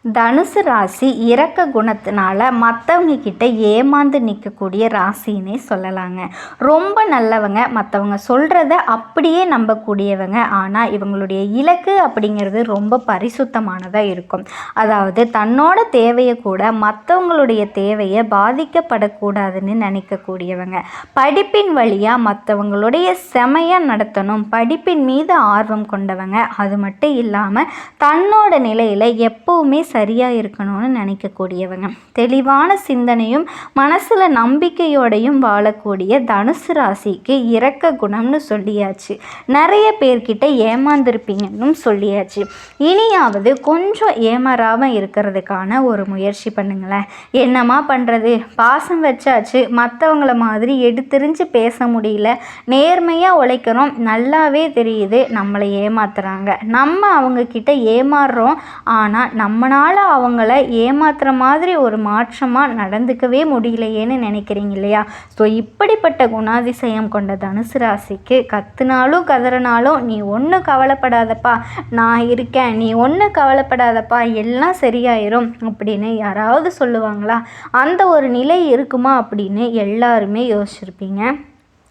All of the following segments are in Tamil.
தனுசு ராசி இரக்க குணத்தினால மற்றவங்க கிட்ட ஏமாந்து நிற்கக்கூடிய ராசின்னே சொல்லலாங்க. ரொம்ப நல்லவங்க, மற்றவங்க சொல்கிறத அப்படியே நம்பக்கூடியவங்க. ஆனால் இவங்களுடைய இலக்கு அப்படிங்கிறது ரொம்ப பரிசுத்தமானதாக இருக்கும். அதாவது தன்னோட தேவையை கூட மற்றவங்களுடைய தேவையை பாதிக்கப்படக்கூடாதுன்னு நினைக்கக்கூடியவங்க. படிப்பின் வழியாக மற்றவங்களுடைய செமையாக நடத்தணும், படிப்பின் மீது ஆர்வம் கொண்டவங்க. அது மட்டும் இல்லாமல் தன்னோட நிலையில் எப்பவுமே சரியாக இருக்கணும்னு நினைக்கக்கூடியவங்க. தெளிவான சிந்தனையும் மனசில் நம்பிக்கையோடையும் வாழக்கூடிய தனுசு ராசிக்கு இரக்க குணம்னு சொல்லியாச்சு. நிறைய பேர்கிட்ட ஏமாந்துருப்பீங்கன்னு சொல்லியாச்சு. இனியாவது கொஞ்சம் ஏமாறாமல் இருக்கிறதுக்கான ஒரு முயற்சி பண்ணுங்களேன். என்னம்மா பண்ணுறது, பாசம் வச்சாச்சு, மற்றவங்கள மாதிரி எடுத்தெறிஞ்சு பேச முடியல, நேர்மையாக உழைக்கிறோம், நல்லாவே தெரியுது நம்மளை ஏமாத்துறாங்க, நம்ம அவங்கக்கிட்ட ஏமாறுறோம், ஆனால் நம்மளால் அவங்கள ஏமாத்துற மாதிரி ஒரு மாற்றமாக நடந்துக்கவே முடியலையேன்னு நினைக்கிறீங்க இல்லையா? ஸோ இப்படிப்பட்ட குணாதிசயம் கொண்ட தனுசு ராசிக்கு கத்துனாலும் கதறினாலும் நீ ஒன்றும் கவலைப்படாதப்பா, நான் இருக்கேன், நீ ஒன்றும் கவலைப்படாதப்பா, எல்லாம் சரியாயிரும் அப்படின்னு யாராவது சொல்லுவாங்களா? அந்த ஒரு நிலை இருக்குமா அப்படின்னு எல்லாருமே யோசிச்சிருப்பீங்க.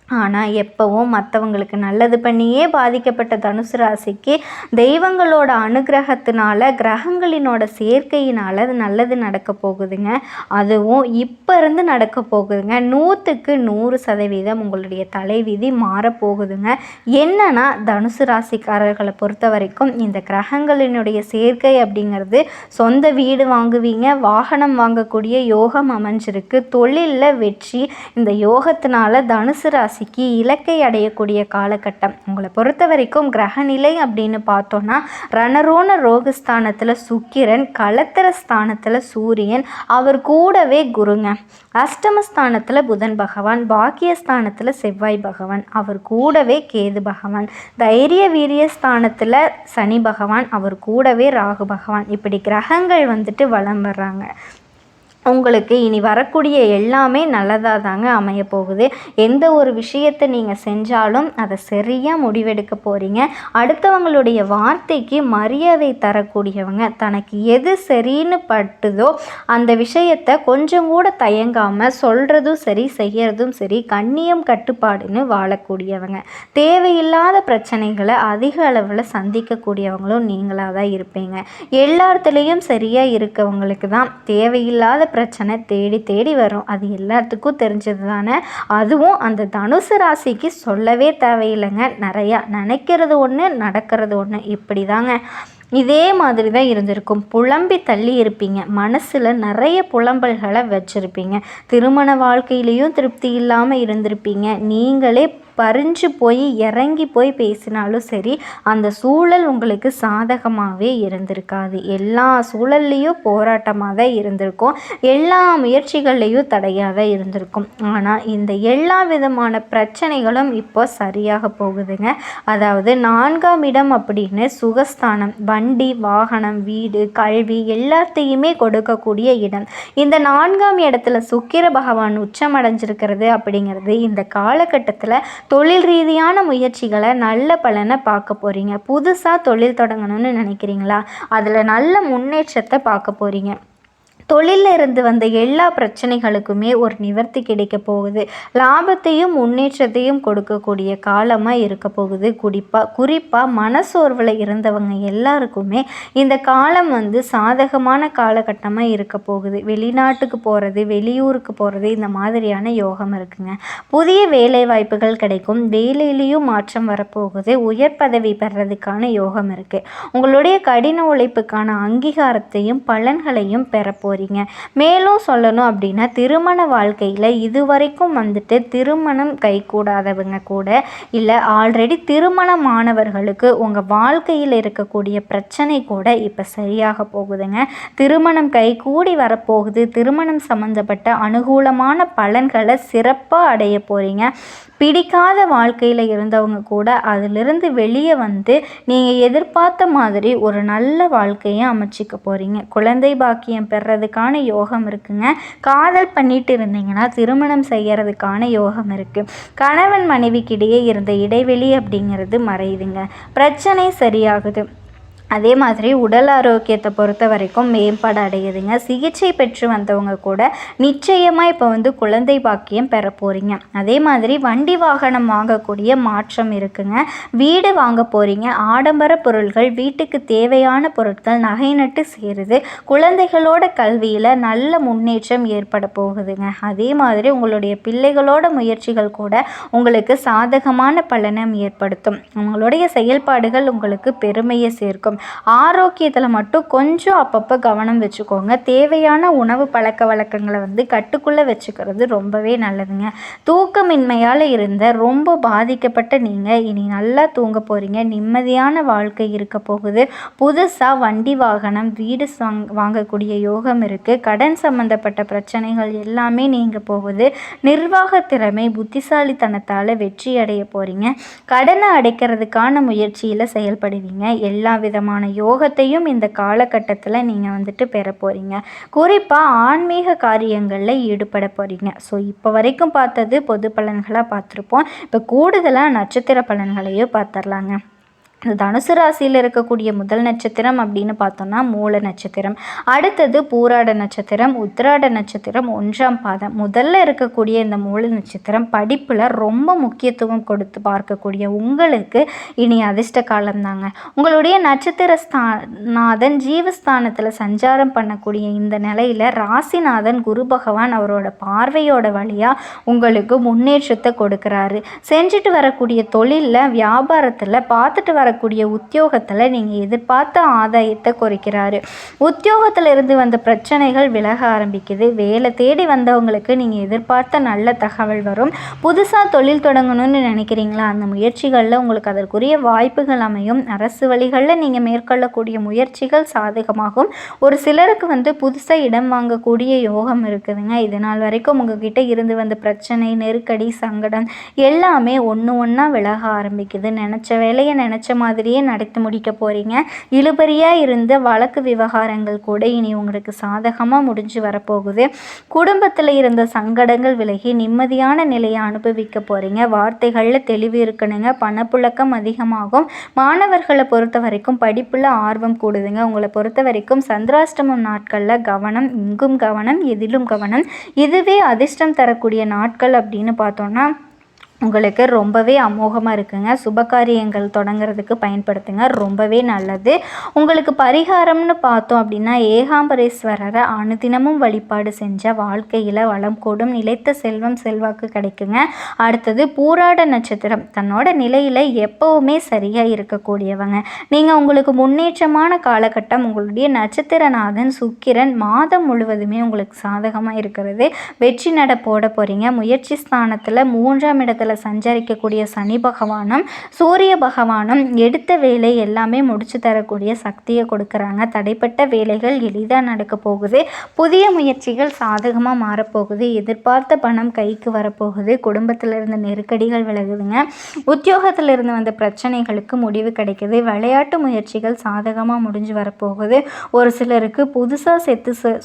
ஆனால் எப்பவும் மற்றவங்களுக்கு நல்லது பண்ணியே பாதிக்கப்பட்ட தனுசு ராசிக்கு தெய்வங்களோட அனுகிரகத்தினால, கிரகங்களினோட சேர்க்கையினால் அது நல்லது நடக்க போகுதுங்க. அதுவும் இப்போ இருந்து நடக்க போகுதுங்க. 100க்கு 100% உங்களுடைய தலைவிதி மாறப்போகுதுங்க. என்னன்னா தனுசு ராசிக்காரர்களை பொறுத்த வரைக்கும் இந்த கிரகங்களினுடைய சேர்க்கை அப்படிங்கிறது சொந்த வீடு வாங்குவீங்க, வாகனம் வாங்கக்கூடிய யோகம் அமைஞ்சிருக்கு, தொழிலில் வெற்றி. இந்த யோகத்தினால தனுசு ராசி இலக்கை அடையக்கூடிய காலகட்டம். உங்களை பொறுத்த வரைக்கும் கிரகநிலை அப்படின்னு பார்த்தோன்னா ரணரோண ரோகஸ்தானத்தில் சுக்கிரன், களத்திர ஸ்தானத்தில் சூரியன், அவர் கூடவே குருங்க. அஷ்டமஸ்தானத்தில் புதன் பகவான், பாக்கியஸ்தானத்தில் செவ்வாய் பகவான், அவர் கூடவே கேது பகவான், தைரிய வீரியஸ்தானத்தில் சனி பகவான், அவர் கூடவே ராகு பகவான். இப்படி கிரகங்கள் வலம் வர்றாங்க. உங்களுக்கு இனி வரக்கூடிய எல்லாமே நல்லதாக தாங்க அமைய போகுது. எந்த ஒரு விஷயத்தை நீங்கள் செஞ்சாலும் அதை சரியாக முடிவெடுக்க போகிறீங்க. அடுத்தவங்களுடைய வார்த்தைக்கு மரியாதை தரக்கூடியவங்க. தனக்கு எது சரின்னு பட்டுதோ அந்த விஷயத்தை கொஞ்சம் கூட தயங்காமல் சொல்கிறதும் சரி, செய்கிறதும் சரி, கண்ணியம் கட்டுப்பாடுன்னு வாழக்கூடியவங்க. தேவையில்லாத பிரச்சனைகளை அதிக அளவில் சந்திக்கக்கூடியவங்களும் நீங்களாக தான் இருப்பீங்க. எல்லாத்துலேயும் சரியாக இருக்கவங்களுக்கு தான் தேவையில்லாத பிரச்சனை தேடி தேடி வரும். அது எல்லாத்துக்கும் தெரிஞ்சது தானே. அதுவும் அந்த தனுசு ராசிக்கு சொல்லவே தேவையில்லைங்க. நிறையா நினைக்கிறது ஒன்று, நடக்கிறது ஒன்று, இப்படி தாங்க. இதே மாதிரி தான் இருந்திருக்கும். புலம்பி தள்ளி இருப்பீங்க, மனசில் நிறைய புலம்பல்களை வச்சுருப்பீங்க. திருமண வாழ்க்கையிலையும் திருப்தி இல்லாமல் இருந்திருப்பீங்க. நீங்களே பறிஞ்சு போய் இறங்கி போய் பேசினாலும் சரி, அந்த சூழல் உங்களுக்கு சாதகமாகவே இருந்திருக்காது. எல்லா சூழல்லையும் போராட்டமாக தான் இருந்திருக்கும், எல்லா முயற்சிகள்லேயும் தடையாக தான் இருந்திருக்கும். ஆனால் இந்த எல்லா விதமான பிரச்சனைகளும் இப்போ சரியாக போகுதுங்க. அதாவது 4ஆம் இடம் அப்படின்னு சுகஸ்தானம், வண்டி, வாகனம், வீடு, கல்வி எல்லாத்தையுமே கொடுக்கக்கூடிய இடம். இந்த 4ஆம் இடத்துல சுக்கிர பகவான் உச்சமடைஞ்சிருக்கிறது அப்படிங்கிறது இந்த காலகட்டத்தில் தொழில் ரீதியான முயற்சிகளை நல்ல பலனை பார்க்க போகிறீங்க. புதுசாக தொழில் தொடங்கணும்னு நினைக்கிறீங்களா? அதில் நல்ல முன்னேற்றத்தை பார்க்க போகிறீங்க. தொழிலில் இருந்து வந்த எல்லா பிரச்சனைகளுக்குமே ஒரு நிவர்த்தி கிடைக்க போகுது. லாபத்தையும் முன்னேற்றத்தையும் கொடுக்கக்கூடிய காலமாக இருக்க போகுது. குறிப்பாக மனசோர்வில் இருந்தவங்க எல்லாருக்குமே இந்த காலம் சாதகமான காலகட்டமாக இருக்க போகுது. வெளிநாட்டுக்கு போகிறது, வெளியூருக்கு போகிறது, இந்த மாதிரியான யோகம் இருக்குங்க. புதிய வேலை வாய்ப்புகள் கிடைக்கும். வேலையிலையும் மாற்றம் வரப்போகுது. உயர் பதவி பெறதுக்கான யோகம் இருக்குது. உங்களுடைய கடின உழைப்புக்கான அங்கீகாரத்தையும் பலன்களையும் பெறப்போகுது. மேலும் சொல்லணும் அப்படின்னா திருமண வாழ்க்கையில் இதுவரைக்கும் திருமணம் கைகூடாதவங்க கூட இல்லை, ஆல்ரெடி திருமணமானவர்களுக்கு உங்கள் வாழ்க்கையில் இருக்கக்கூடிய பிரச்சனை கூட இப்போ சரியாக போகுதுங்க. திருமணம் கைகூடி வரப்போகுது. திருமணம் சம்பந்தப்பட்ட அனுகூலமான பலன்களை சிறப்பாக அடைய போகிறீங்க. பிடிக்காத வாழ்க்கையில் இருந்தவங்க கூட அதிலிருந்து வெளியே நீங்கள் எதிர்பார்த்த மாதிரி ஒரு நல்ல வாழ்க்கையை அமைச்சிக்க போகிறீங்க. குழந்தை பாக்கியம் பெறதுக்கான யோகம் இருக்குங்க. காதல் பண்ணிட்டு இருந்தீங்கன்னா திருமணம் செய்யறதுக்கான யோகம் இருக்குது. கணவன் மனைவிக்கிடையே இருந்த இடைவெளி அப்படிங்கிறது மறையுதுங்க. பிரச்சனை சரியாகுது. அதே மாதிரி உடல் ஆரோக்கியத்தை பொறுத்த வரைக்கும் மேம்பாடு அடையுதுங்க. சிகிச்சை பெற்று வந்தவங்க கூட நிச்சயமாக இப்போ வந்து குழந்தை பாக்கியம் பெற போகிறீங்க. அதே மாதிரி வண்டி வாகனம் வாங்கக்கூடிய மாற்றம் இருக்குங்க. வீடு வாங்க போகிறீங்க. ஆடம்பர பொருட்கள், வீட்டுக்கு தேவையான பொருட்கள், நகை நட்டு சேருது. குழந்தைகளோட கல்வியில் நல்ல முன்னேற்றம் ஏற்பட போகுதுங்க. அதே மாதிரி உங்களுடைய பிள்ளைகளோட முயற்சிகள் கூட உங்களுக்கு சாதகமான பலனை ஏற்படுத்தும். உங்களுடைய செயல்பாடுகள் உங்களுக்கு பெருமையை சேர்க்கும். ஆரோக்கியத்தில் மட்டும் கொஞ்சம் அப்பப்போ கவனம் வச்சுக்கோங்க. தேவையான உணவு பழக்க வழக்கங்களை வந்து கட்டுக்குள்ளே வச்சுக்கிறது ரொம்பவே நல்லதுங்க. தூக்கமின்மையால் இருந்த ரொம்ப பாதிக்கப்பட்ட நீங்கள் இனி நல்லா தூங்க போகிறீங்க. நிம்மதியான வாழ்க்கை இருக்க போகுது. புதுசாக வண்டி வாகனம், வீடு வாங்கக்கூடிய யோகம் இருக்குது. கடன் சம்பந்தப்பட்ட பிரச்சனைகள் எல்லாமே நீங்க போகுது. நிர்வாக திறமை, புத்திசாலித்தனத்தால் வெற்றி அடைய போகிறீங்க. கடனை அடைக்கிறதுக்கான முயற்சியில் செயல்படுவீங்க. எல்லா விதமான யோகத்தையும் இந்த காலகட்டத்தில் நீங்கள் வந்துட்டு பெற போகிறீங்க. குறிப்பாக ஆன்மீக காரியங்களில் ஈடுபட போகிறீங்க. ஸோ இப்போ வரைக்கும் பார்த்தது பொது பலன்களாக பார்த்துருப்போம். இப்போ கூடுதலாக நட்சத்திர பலன்களையும் பார்த்துடலாங்க. தனுசு ராசியில் இருக்கக்கூடிய முதல் நட்சத்திரம் அப்படின்னு பார்த்தோம்னா மூல நட்சத்திரம். அடுத்தது பூராட நட்சத்திரம், உத்திராட நட்சத்திரம், 1ஆம் பாதம். முதல்ல இருக்கக்கூடிய இந்த மூல நட்சத்திரம் படிப்பில் ரொம்ப முக்கியத்துவம் கொடுத்து பார்க்கக்கூடிய உங்களுக்கு இனி அதிர்ஷ்ட காலம்தாங்க. உங்களுடைய நட்சத்திர நாதன் ஜீவஸ்தானத்தில் சஞ்சாரம் பண்ணக்கூடிய இந்த நிலையில் ராசிநாதன் குரு பகவான் அவரோட பார்வையோட வழியாக உங்களுக்கு முன்னேற்றத்தை கொடுக்குறாரு. செஞ்சுட்டு வரக்கூடிய தொழிலில், வியாபாரத்தில், பார்த்துட்டு வரக்கூடிய உத்தியோகத்தில் நீங்கள் எதிர்பார்த்த ஆதாயத்தை குறைக்கிறாரு. உத்தியோகத்தில் இருந்து வந்த பிரச்சனைகள் விலக ஆரம்பிக்குது. வேலை தேடி வந்தவங்களுக்கு நீங்கள் எதிர்பார்த்த நல்ல தகவல் வரும். புதுசாக தொழில் தொடங்கணும்னு நினைக்கிறீங்களா? அந்த முயற்சிகளில் உங்களுக்கு அதற்குரிய வாய்ப்புகள் அமையும். அரசு வழிகளில் நீங்கள் மேற்கொள்ளக்கூடிய முயற்சிகள் சாதகமாகும். ஒரு சிலருக்கு வந்து புதுசாக இடம் வாங்கக்கூடிய யோகம் இருக்குதுங்க. இதனால் வரைக்கும் உங்ககிட்ட இருந்து வந்த பிரச்சனை, நெருக்கடி, சங்கடம் எல்லாமே ஒன்றா விலக ஆரம்பிக்குது. நினச்ச வேலையை நினச்ச மாதிரியே நடத்தி முடிக்க போகிறீங்க. இழுபறியாக இருந்த வழக்கு விவகாரங்கள் கூட இனி உங்களுக்கு சாதகமாக முடிஞ்சு வரப்போகுது. குடும்பத்தில் இருந்த சங்கடங்கள் விலகி நிம்மதியான நிலையை அனுபவிக்க போகிறீங்க. வார்த்தைகளில் தெளிவு இருக்கணுங்க. பணப்புழக்கம் அதிகமாகும். மாணவர்களை பொறுத்த வரைக்கும் படிப்பில் ஆர்வம் கூடுதுங்க. உங்களை பொறுத்த வரைக்கும் சந்திராஷ்டமம் நாட்களில் கவனம், இங்கும் கவனம், எதிலும் கவனம். இதுவே அதிர்ஷ்டம் தரக்கூடிய நாட்கள் அப்படின்னு பார்த்தோன்னா உங்களுக்கு ரொம்பவே அமோகமாக இருக்குங்க. சுபகாரியங்கள் தொடங்கிறதுக்கு பயன்படுத்துங்க. ரொம்பவே நல்லது. உங்களுக்கு பரிகாரம்னு பார்த்தோம் அப்படின்னா ஏகாம்பரேஸ்வரரை அனுதினமும் வழிபாடு செஞ்ச வாழ்க்கையில் வளம் கூடும். நிலைத்த செல்வம், செல்வாக்கு கிடைக்குங்க. அடுத்தது பூராட நட்சத்திரம். தன்னோட நிலையில் எப்போவுமே சரியாக இருக்கக்கூடியவங்க நீங்கள். உங்களுக்கு முன்னேற்றமான காலகட்டம். உங்களுடைய நட்சத்திரநாதன் சுக்கிரன் மாதம் முழுவதுமே உங்களுக்கு சாதகமாக இருக்கிறது. வெற்றி நட போட போகிறீங்க. முயற்சி ஸ்தானத்தில் 3ஆம் இடத்துல சஞ்சரிக்கக்கூடிய சனி பகவானும் சூரிய பகவானும் எடுத்த வேலை எல்லாமே முடிச்சு தரக்கூடிய சக்தியை கொடுக்குறாங்க. தடைப்பட்ட வேலைகள் எளிதாக நடக்க போகுது. புதிய முயற்சிகள் சாதகமாக மாறப்போகுது. எதிர்பார்த்த பணம் கைக்கு வரப்போகுது. குடும்பத்தில் இருந்த நெருக்கடிகள் விலகுதுங்க. உத்தியோகத்தில் இருந்து வந்த பிரச்சனைகளுக்கு முடிவு கிடைக்குது. விளையாட்டு முயற்சிகள் சாதகமாக முடிஞ்சு வரப்போகுது. ஒரு சிலருக்கு புதுசாக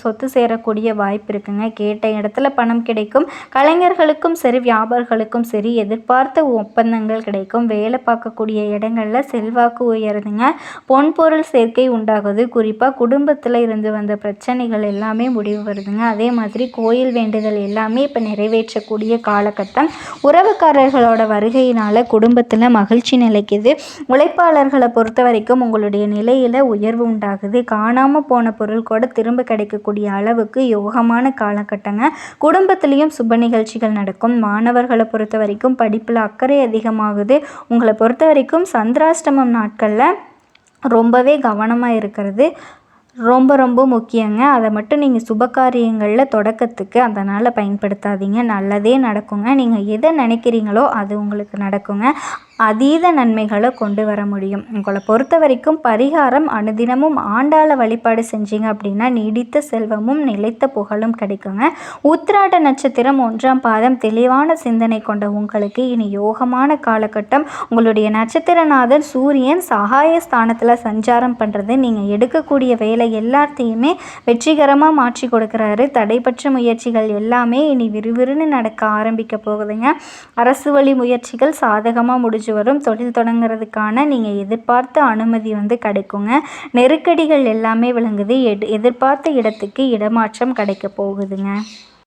சொத்து சேரக்கூடிய வாய்ப்பு இருக்குங்க. கேட்ட இடத்துல பணம் கிடைக்கும். கலைஞர்களுக்கும் சரி, வியாபாரிகளுக்கும் சரி எதிர்பார்த்த ஒப்பந்தங்கள் கிடைக்கும். வேலை பார்க்கக்கூடிய இடங்களில் செல்வாக்கு உயருதுங்க. பொன்பொருள் சேர்க்கை உண்டாகுது. குறிப்பாக குடும்பத்தில் இருந்து வந்த பிரச்சனைகள் எல்லாமே முடிவு வருதுங்க. அதே மாதிரி கோயில் வேண்டுதல் எல்லாமே இப்போ நிறைவேற்றக்கூடிய காலகட்டம். உறவுக்காரர்களோட வருகையினால் குடும்பத்தில் மகிழ்ச்சி நிலைக்குது. உழைப்பாளர்களை பொறுத்த வரைக்கும் உங்களுடைய நிலையில் உயர்வு உண்டாகுது. காணாமல் போன பொருள் கூட திரும்ப கிடைக்கக்கூடிய அளவுக்கு யோகமான காலகட்டங்க. குடும்பத்திலையும் சுப நிகழ்ச்சிகள் நடக்கும். மாணவர்களை பொறுத்த வரைக்கும் படிப்பில் அக்கறை அதிகமாகுது. உங்களை பொறுத்த வரைக்கும் சந்திராஷ்டமம் நாட்களில் ரொம்பவே கவனமாக இருக்கிறது ரொம்ப முக்கியங்க. அதை மட்டும் நீங்கள் சுபகாரியங்களில் தொடக்கத்துக்கு அதனால் பயன்படுத்தாதீங்க. நல்லதே நடக்குங்க. நீங்கள் எதை நினைக்கிறீங்களோ அது உங்களுக்கு நடக்குங்க. அதீத நன்மைகளை கொண்டு வர முடியும். உங்களை பொறுத்த வரைக்கும் பரிகாரம் அனுதினமும் ஆண்டாள வழிபாடு செஞ்சீங்க அப்படின்னா நீடித்த செல்வமும் நிலைத்த புகழும் கிடைக்குங்க. உத்திராட நட்சத்திரம் 1ஆம் பாதம். தெளிவான சிந்தனை கொண்ட உங்களுக்கு இனி யோகமான காலகட்டம். உங்களுடைய நட்சத்திரநாதன் சூரியன் சகாய ஸ்தானத்தில் சஞ்சாரம் பண்ணுறது நீங்கள் எடுக்கக்கூடிய வேலை எல்லாத்தையுமே வெற்றிகரமாக மாற்றி கொடுக்குறாரு. தடைபற்ற முயற்சிகள் எல்லாமே இனி விறுவிறுன்னு நடக்க ஆரம்பிக்க போகுதுங்க. அரசு வழி முயற்சிகள் சாதகமாக முடிஞ்சு முடிஞ்சு வரும். தொழில் தொடங்குறதுக்கான நீங்கள் எதிர்பார்த்த அனுமதி வந்து கிடைக்குங்க. நெருக்கடிகள் எல்லாமே விளங்குது. எதிர்பார்த்த இடத்துக்கு இடமாற்றம் கிடைக்க போகுதுங்க.